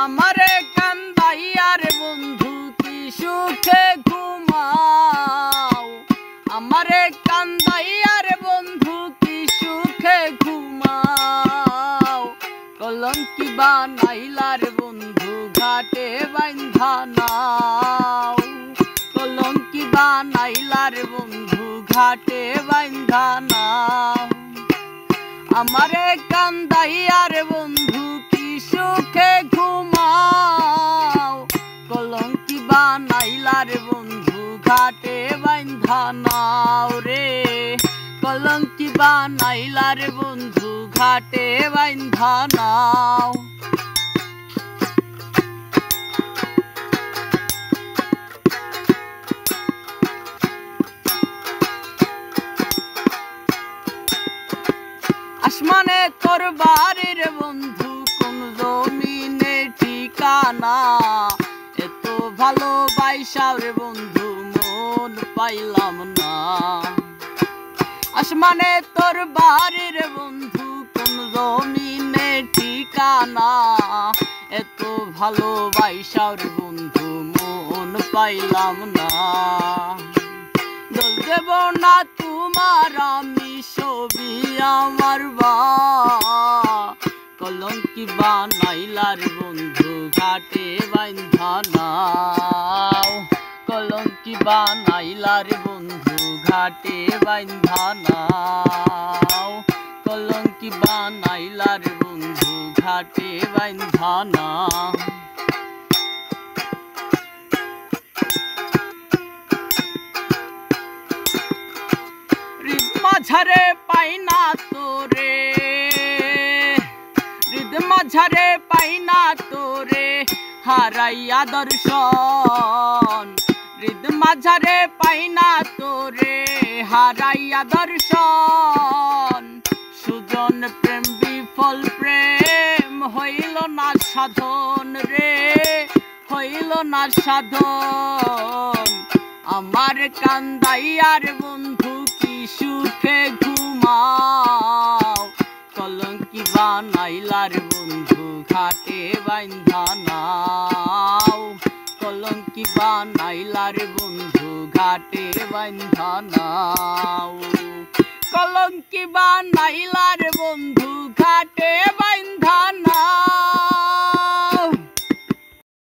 আমারে কান্দাইয়ার বন্ধু কি সুখে ঘুমাও, আমারে কান্দাইয়ার বন্ধু কি সুখে ঘুমাও। কলঙ্কি বানাইলার বন্ধু ঘাটে বাইন্ধা নাও, কলঙ্কি বানাইলার বন্ধু ঘাটে বাইন্ধা নাও। আমারে কান্দাইয়ার বন্ধু কি সুখে ঘুমাও, কলঙ্কি বানাইলার বন্ধু ঘাটে বাইন্ধা নাও রে, কলঙ্কি বানাইলার বন্ধু ঘাটে বাইন্ধা নাও। আসমানে তোর বাড়ির বন্ধু কোন জমিনে ঠিকানা, এত ভালোবাসার বন্ধু মন পাইলাম না। আসমানে তোর বাড়ির বন্ধু কোন জমিনে ঠিকানা, এত ভালোবাসার বন্ধু মন পাইলাম না। দোষ দেব না তোমার আমি ছবি আমার বা, কলঙ্কি বানাইলার বন্ধু ঘাটে বাইন্ধা নাও, কলঙ্কি বানাইলার বন্ধু ঘাটে বাইন্ধা নাও, কলঙ্কি বানাইলার বন্ধু ঘাটে বাইন্ধা নাও। মাঝারে পাই না তোরে, হৃদ মাঝারে পাই না তোরে হারাইয়া দর্শন, হৃদ মাঝারে পাই না তোরে হারাইয়া দর্শন। সুজন প্রেম বিফল প্রেম হইল না সাধন রে, হইল না সাধন। আমার কান্দাইয়ার বন্ধু কি সুখে ঘুমাও, কলঙ্কি বানাইলার বন্ধু ঘাটে বাইন্ধা নাও, কলঙ্কি বানাইলার বন্ধু ঘাটে বাইন্ধা নাও, কলঙ্কি বানাইলার বন্ধু ঘাটে বাইন্ধা নাও।